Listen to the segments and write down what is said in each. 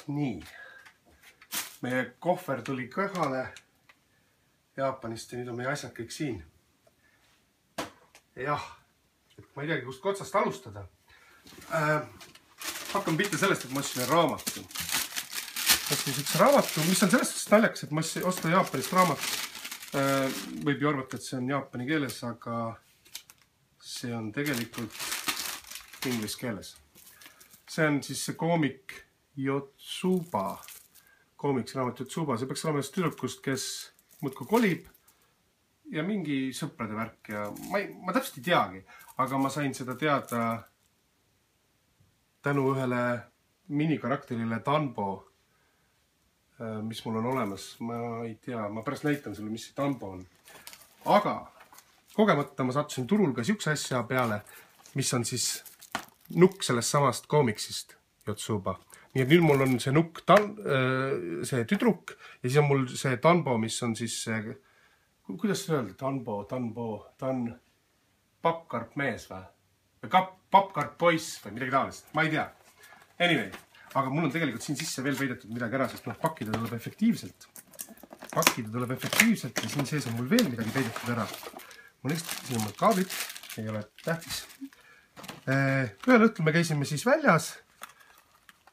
Nii. Meie kohver tuli kõhale Jaapanist ja nüüd on meie asjad kõik siin. Jah, ma ei teagi, kust otsast alustada. Hakkame pihta sellest, et ma ostsin raamatu. Ostsin üks raamatu, mis on sellest naljakas, et ma ostan Jaapanist raamat. Võib ju arvata, et see on jaapani keeles, aga see on tegelikult inglise keeles. See on siis see koomik Yotsuba. Koomiksraamat Yotsuba. See peaks olema tüdrukust, kes muudkui kolib ja mingi sõprade värk ja ma täpselt ei teagi, aga ma sain seda teada tänu ühele minikarakterile Danbo, mis mul on olemas. Ma ei tea, ma pärast näitan sulle, mis see Danbo on. Aga kogemata ma sattusin turul ka siukse asja peale, mis on siis nukk sellest samast koomiksist Yotsuba. Nii et nüüd mul on see nukk, see tüdruk ja siis on mul see Danbo, mis on siis see, kuidas öelda, Danbo, pappkarp mees või? Pappkarp poiss või midagi taolist, ma ei tea. Anyway, aga mul on tegelikult siin sisse veel peidetud midagi ära, sest pakkida tuleb efektiivselt. Pakkida tuleb efektiivselt ja siin sees on mul veel midagi peidetud ära. Mul siin on mul kaablid, ei ole tähtis. Ühel õhtul me käisime siis väljas.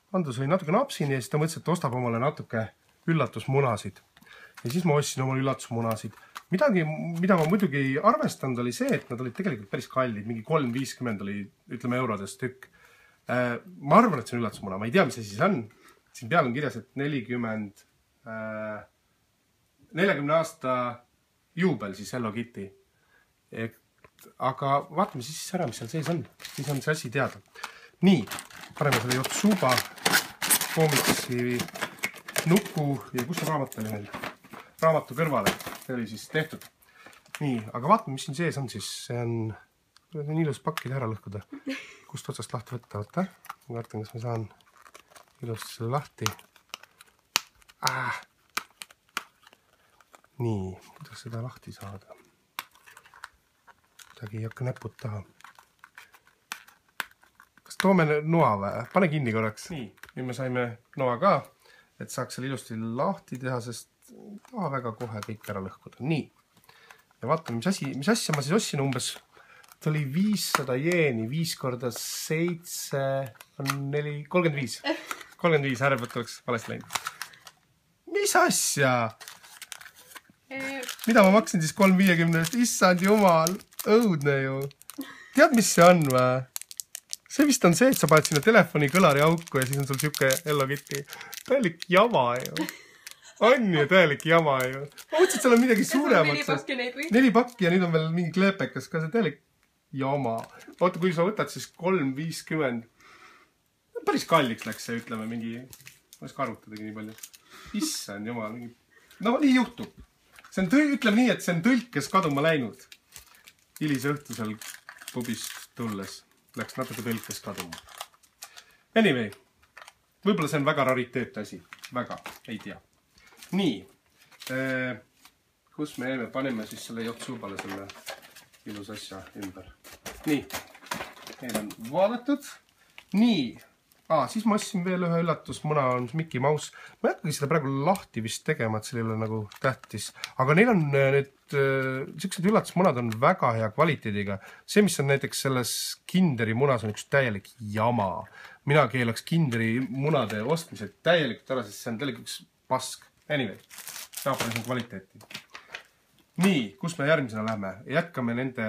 Andus oli natuke napsini ja siis ta mõtles, et ostab omale natuke üllatusmunasid. Ja siis ma ostsin omale üllatusmunasid. Midagi, mida ma muidugi ei arvestanud, oli see, et nad olid tegelikult päris kallid. Mingi 3,50 oli, ütleme, eurodest tükk. Ma arvan, et see on üllatusmuna. Ma ei tea, mis see siis on. Siin peal on kirjas, et 40 aasta juubel siis Hello Kitty. Aga vaatame siis ära, mis seal sees on. Siis on see asi teada. Nii, paneme selle Yotsuba koomiksi nuku ja kus on raamat oli meil? Raamatu kõrvale. See oli siis tehtud. Nii, aga vaatame, mis siin sees on siis. See on ilus pakkida ära lõhkuda. Kust otsast lahti võtta, võtta. Ma kartan, kas ma saan ilusti selle lahti. Nii, kuidas seda lahti saada? Midagi ei hakka näpud taha. Kas toome noa või? Pane kinni korraks. Nii, nüüd me saime noa ka, et saaks selle ilusti lahti teha, sest taha väga kohe kõik ära lõhkuda. Nii. Ja vaatame, mis asja ma siis ostsin umbes. Ta oli 500 jeeni, 5 korda 7 on 35. 35 härbelt oleks valesti läinud. Mis asja? Mida ma maksin siis 3,50? Issand jumal, õudne ju. Tead, mis see on või? See vist on see, et sa paned sinna telefoni kõlari auku ja siis on sul siuke Hello Kitty. Täielik jama ju. On ju täielik jama ju. Ma mõtlesin, et seal on midagi suuremat. 4 pakki ja nüüd on veel mingi kleepekas ka. See täielik jama. Oota, kui sa võtad siis 3,50. Päris kalliks läks see, ütleme, mingi... Ma ei ska arvutadagi nii palju. Issand jumal. No nii juhtub. See on ütleme nii, et see on tõlkes kaduma läinud. Hilise õhtusel pubist tulles. Läks natuke tõlkes kaduma. Anyway, võib-olla see on väga rariteet asi. Väga, ei tea. Nii, kus me jäime, paneme siis selle Yotsubale selle ilus asja ümber. Nii, meil on vaadatud. Nii, siis ma ostsin veel ühe üllatusmuna, on Mickey Mouse. Ma ei hakkagi seda praegu lahti vist tegema, et see ei ole nagu tähtis. Aga neil on nüüd, sellised üllatusmunad on väga hea kvaliteediga. See, mis on näiteks selles Kinderi munas, on üks täielik jama. Mina keelaks Kinderi munade ostmised täielikult ära, sest see on täielik üks pask. Anyway, Jaapanis on kvaliteeti. Nii, kus me järgmisena lähme? Jätkame nende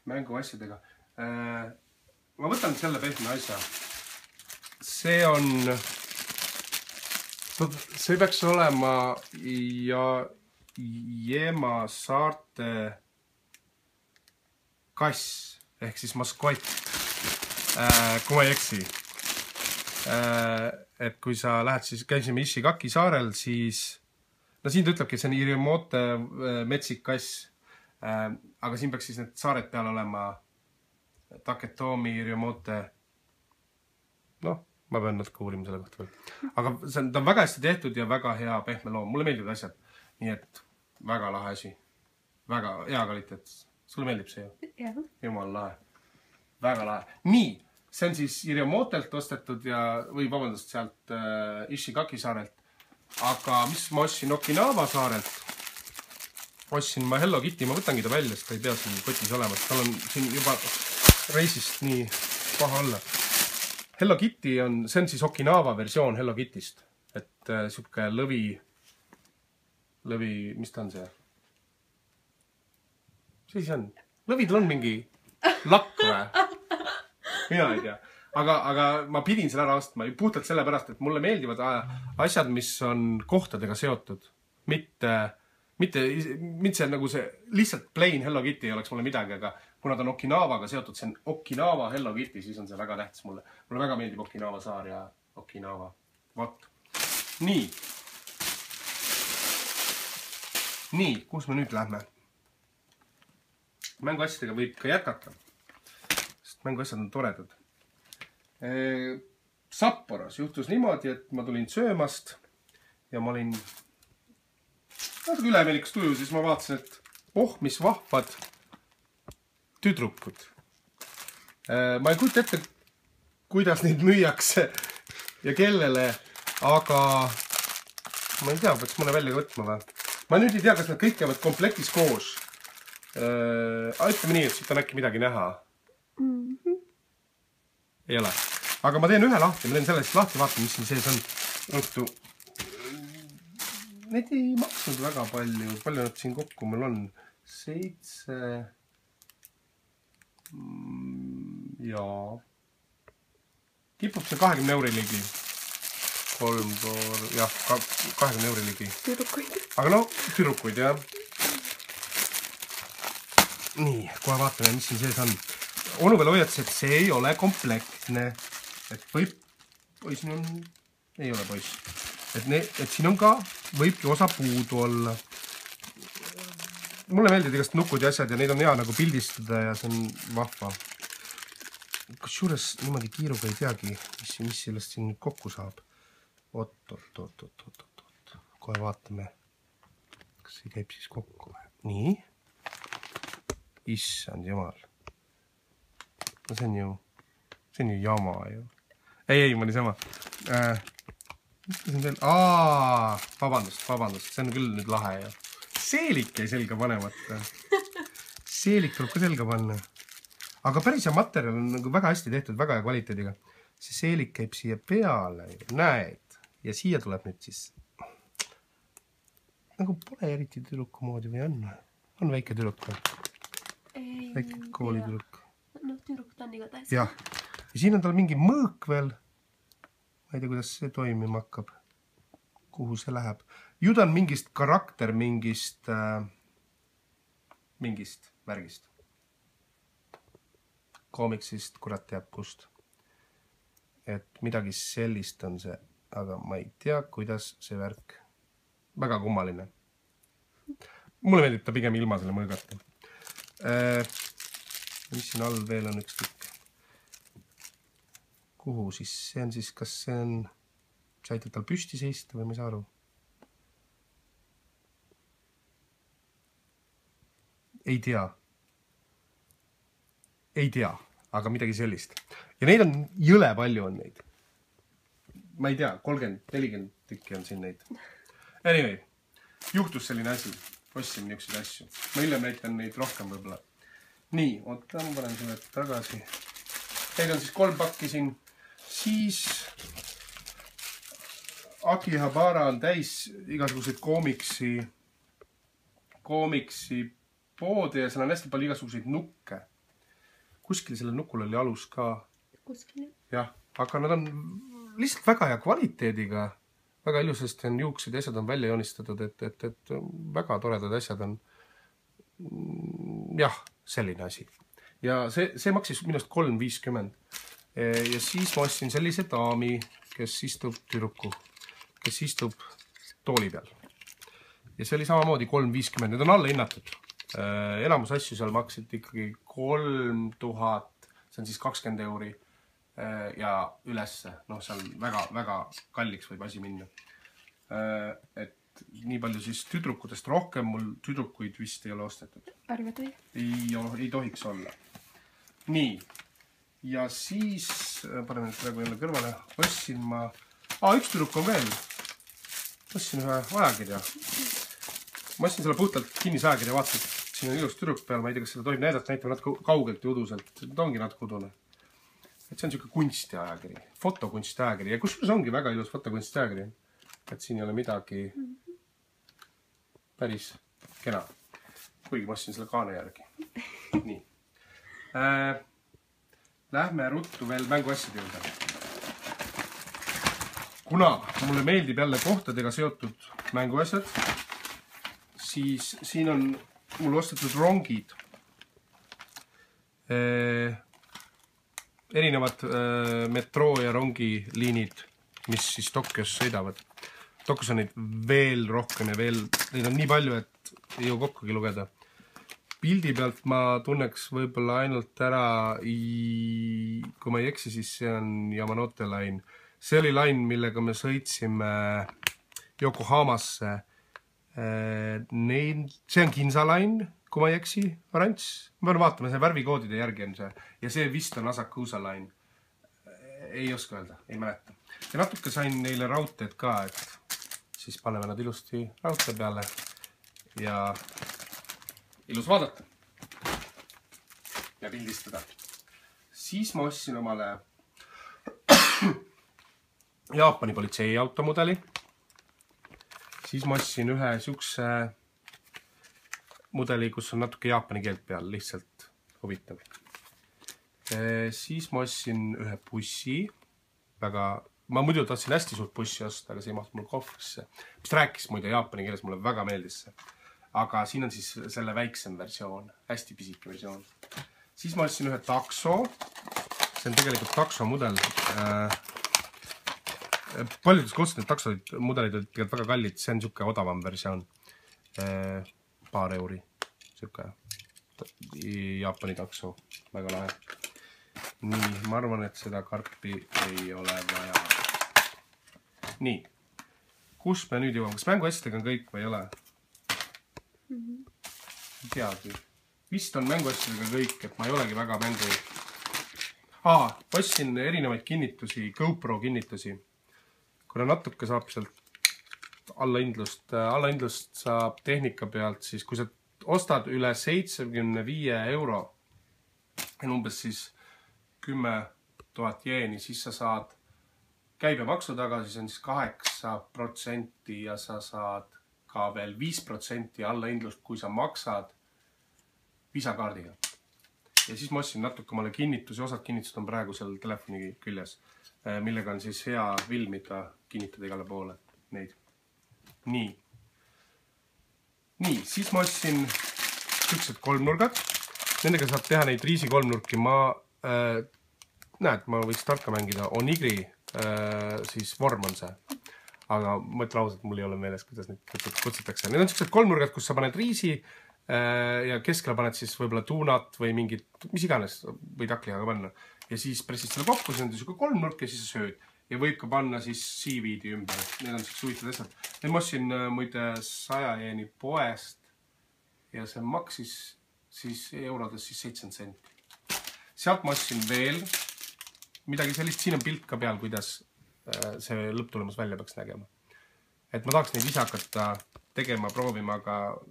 mänguasjadega. Ma võtan selle pehme asja. See on... See peaks olema Jeema saarte kass, ehk siis maskott, kui ma ei eksi. Et kui sa lähed, siis käisime Ishigaki saarel, siis... No siin ta ütlebki, et see on Iriomote metsik kass. Aga siin peaks siis need saared peal olema Taketomi, Iriomote... Noh, ma pean natuke uurima selle kohta veel. Aga ta on väga hästi tehtud ja väga hea pehme loom. Mulle meeldivad asjad. Nii et väga lahe asi. Väga hea kvaliteet. Sulle meeldib see ju? Jumal lahe. Väga lahe. Nii, see on siis Iriomotelt ostetud või vabandust, sealt Ishigaki saarelt. Aga mis ma ostsin Okinawa saarelt? Ostsin ma Hello Kitty, ma võtangi ta välja, sest ta ei pea siin kotis olema. Tal on siin juba reisist nii paha olla. Hello Kitty see on siis Okinawa versioon Hello Kittyst. Et siuke lõvi, mis ta on see? Siis on. Lõvidel on mingi lakk või? Mina ei tea. Aga ma pidin selle ära ostma puhtalt sellepärast, et mulle meeldivad asjad, mis on kohtadega seotud. Mitte see nagu see lihtsalt plain Hello Kitty ei oleks mulle midagi, aga kuna ta on Okinawaga seotud, see on Okinawa Hello Kitty, siis on see väga tähtis mulle. Mulle väga meeldib Okinawa saar ja Okinawa. Vot. Nii, kus me nüüd lähme? Mänguasjadega võib ka jätkata, sest mänguasjad on toredad. Sapporos juhtus niimoodi, et ma tulin söömast ja ma olin natuke ülevelikus tuju, siis ma vaatasin, et mis vahvad tüdrukud. Ma ei kujuta ette, kuidas neid müüakse ja kellele, aga ma ei tea, peaks mõne välja võtma või? Ma nüüd ei tea, kas nad kõik käivad komplektis koos. Ütleme nii, et siit on äkki midagi näha. Ei ole. Aga ma teen ühe lahti, ma teen sellest lahti, vaatan, mis siin sees on. Õhtu. Need ei maksnud väga palju. Palju nad siin kokku mul on? 7. Jaa. Kipub see 20 euri ligi. 20 euri ligi. Tüdrukuid. Aga tüdrukuid, jah. Nii, kohe vaatame, mis siin sees on. Onu veel hoiatas, et see ei ole komplektne. Et siin on... Ei ole poiss. Et siin on ka, võibki osa puudu olla. Mulle meeldid igast nukud ja asjad ja neid on hea nagu pildistada ja see on vahva. Kusjuures niimoodi kiiruga ei teagi, mis sellest siin kokku saab. Oot. Kohe vaatame, kas see käib siis kokku. Nii. Issand jumal. No see on ju jama ju. Ei, ma nii sama. Mis ta siin veel? Vabandust. See on küll nüüd lahe ju. Seelik jäi selga panemata. Seelik tuleb ka selga panna. Aga päris hea materjal on nagu väga hästi tehtud, väga hea kvaliteediga. See seelik käib siia peale. Näed. Ja siia tuleb nüüd siis. Nagu pole eriti tüdruku moodi või on? On väike tüdruk või? Väike koolitüdruk. No tüdruk ta on igatahes. Jah. Ja siin on tal mingi mõõk veel. Ma ei tea, kuidas see toimima hakkab. Kuhu see läheb. Ju ta on mingist karakter, mingist värgist. Koomiksist, kurat teab kust. Et midagi sellist on see. Aga ma ei tea, kuidas see värk. Väga kummaline. Mulle meeldib ta pigem ilma selle mõõgata. Mis siin all veel on üks tükk? Kuhu siis? See on siis, kas see on... See aitab tal püsti seista või ma ei saa aru? Ei tea, aga midagi sellist. Ja neid on jõle palju on neid. Ma ei tea, 30-40 tükki on siin neid. Anyway, juhtus selline asi. Ostsin niisuguseid asju. Ma hiljem näitan neid rohkem võib-olla. Nii, oota, ma panen selle tagasi. Neid on siis 3 pakki siin. Siis Akihabara on täis igasuguseid koomiksi poode ja seal on hästi palju igasuguseid nukke. Kuskil sellel nukul oli alus ka. Kuskil. Jah, aga nad on lihtsalt väga hea kvaliteediga. Väga ilusasti on juuksed ja asjad on välja joonistatud, et väga toredad asjad on. Jah, selline asi. Ja see maksis minust 3,50. Ja siis ma ostsin sellise daami, kes istub tüdruku, kes istub tooli peal. Ja see oli samamoodi 3,50. Need on alla hinnatud. Elamus asju seal maksid ikkagi 3000, see on siis 20 euri. Ja ülesse, seal väga kalliks võib asi minna. Et nii palju siis tüdrukutest rohkem, mul tüdrukuid vist ei ole ostetud. Arvad või? Ei tohiks olla. Nii. ja siis, paneme nüüd praegu jälle kõrvale, ostsin ma... üks tüdruk on veel. Ostsin ühe ajakirja. Ma ostsin selle puhtalt kinnise ajakirja, vaatad, siin on ilus tüdruk peal, ma ei tea, kas seda tohib näidata, näitame natuke kaugelt ja uduselt. Ta ongi natuke udune. Et see on siuke kunsti ajakiri, fotokunsti ajakiri ja kusjuures ongi väga ilus fotokunsti ajakiri. Et siin ei ole midagi päris kena. Kuigi ma ostsin selle kaane järgi. Nii. Lähme ruttu veel mänguasjade juurde. Kuna mulle meeldib jälle kohtadega seotud mänguasjad, siis siin on mulle ostetud rongid. Erinevad metro ja rongiliinid, mis siis Tokyos sõidavad. Tokyos on neid veel rohkem ja veel, neid on nii palju, et ei jõu kokkugi lugeda. Pildi pealt ma tunneks võib-olla ainult ära, kui ma ei eksi, siis see on Yamanote line. See oli line, millega me sõitsime Yokohamasse. See on Ginza line, kui ma ei eksi, oranž. Ma pean vaatama, see värvikoodide järgi on see. Ja see vist on Asakusa line. Ei oska öelda, ei mäleta. Ja natuke sain neile raudteed ka, et siis paneme nad ilusti raudtee peale ja ilus vaadata ja pildistada. Siis ma ostsin omale Jaapani politsei automudeli. Siis ma ostsin ühe siukse mudeli, kus on natuke jaapani keelt peal, lihtsalt huvitav. Siis ma ostsin ühe bussi. Ma muidu tahtsin hästi suurt bussi osta, aga see ei mahtu mul kohvrisse. Mis rääkis muide jaapani keeles, mulle väga meeldis see. Aga siin on siis selle väiksem versioon, hästi pisike versioon. Siis ma ostsin ühe takso. See on tegelikult takso mudel. Paljudes kohtades need taksomudelid olid tegelikult väga kallid. See on siuke odavam versioon. Paar euri. Siuke Jaapani takso. Väga lahe. Nii, ma arvan, et seda karpi ei ole vaja. Nii. Kus me nüüd jõuame? Kas mänguasjadega on kõik või ei ole? Ei teagi. Vist on mänguasjadega kõik, et ma ei olegi väga mängu... Ostsin erinevaid kinnitusi, GoPro kinnitusi. Kuna natuke saab sealt allahindlust saab tehnika pealt, siis kui sa ostad üle 75 euro, umbes siis 10 000 jeeni, siis sa saad käibemaksu tagasi, see on siis 8% ja sa saad ka veel 5% allahindlust, kui sa maksad Visa-kaardiga. Ja siis ma ostsin natuke omale kinnitusi, osad kinnitused on praegu seal telefoni küljes, millega on siis hea filmida, kinnitada igale poole neid. Nii, siis ma ostsin siuksed kolmnurgad. Nendega saab teha neid riisi kolmnurki. Ma võiks tarka mängida. Onigri siis vorm on see. Aga mõtle ausalt, mul ei ole meeles, kuidas neid kutsutakse. Need on siuksed kolmnurgad, kus sa paned riisi ja keskele paned siis võib-olla tuunat või mingit, mis iganes võid haklihaga panna. Ja siis pressid selle kokku, see on siuke kolmnurk ja siis sa sööd. Ja võib ka panna siis seaweedi ümber. Need on siis huvitavad asjad. Need ma ostsin muide 100 jeeni poest ja see maksis siis eurodes siis 70 senti. Sealt ma ostsin veel midagi sellist, siin on pilt ka peal, kuidas see lõpptulemus välja peaks nägema. Et ma tahaks neid ise hakata tegema, proovima, aga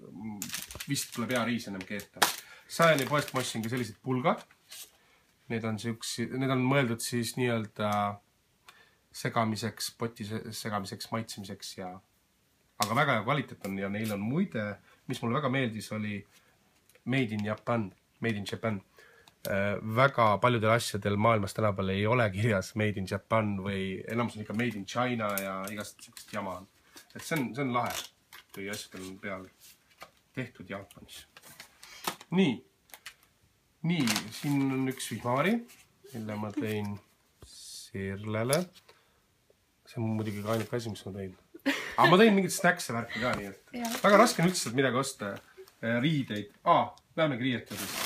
vist tuleb hea riis ennem keeta. 100 jeeni poest ma ostsin ka sellised pulgad. Need on mõeldud siis nii-öelda segamiseks, poti segamiseks, maitsemiseks ja... Aga väga hea kvaliteet on ja neil on muide, mis mulle väga meeldis, oli Made in Japan. Väga paljudel asjadel maailmas tänapäeval ei ole kirjas Made in Japan või enamus on ikka Made in China ja igast siukest jama on. Et see on lahe, kui asjadel on peal tehtud Jaapanis. Nii, siin on üks vihmavari, mille ma tõin Sirlele. See on muidugi ka ainuke asi, mis ma tõin. Aga ma tõin mingit snackse värki ka, nii et väga raske on üldse midagi osta. Riideid. Lähemegi riiet juurde.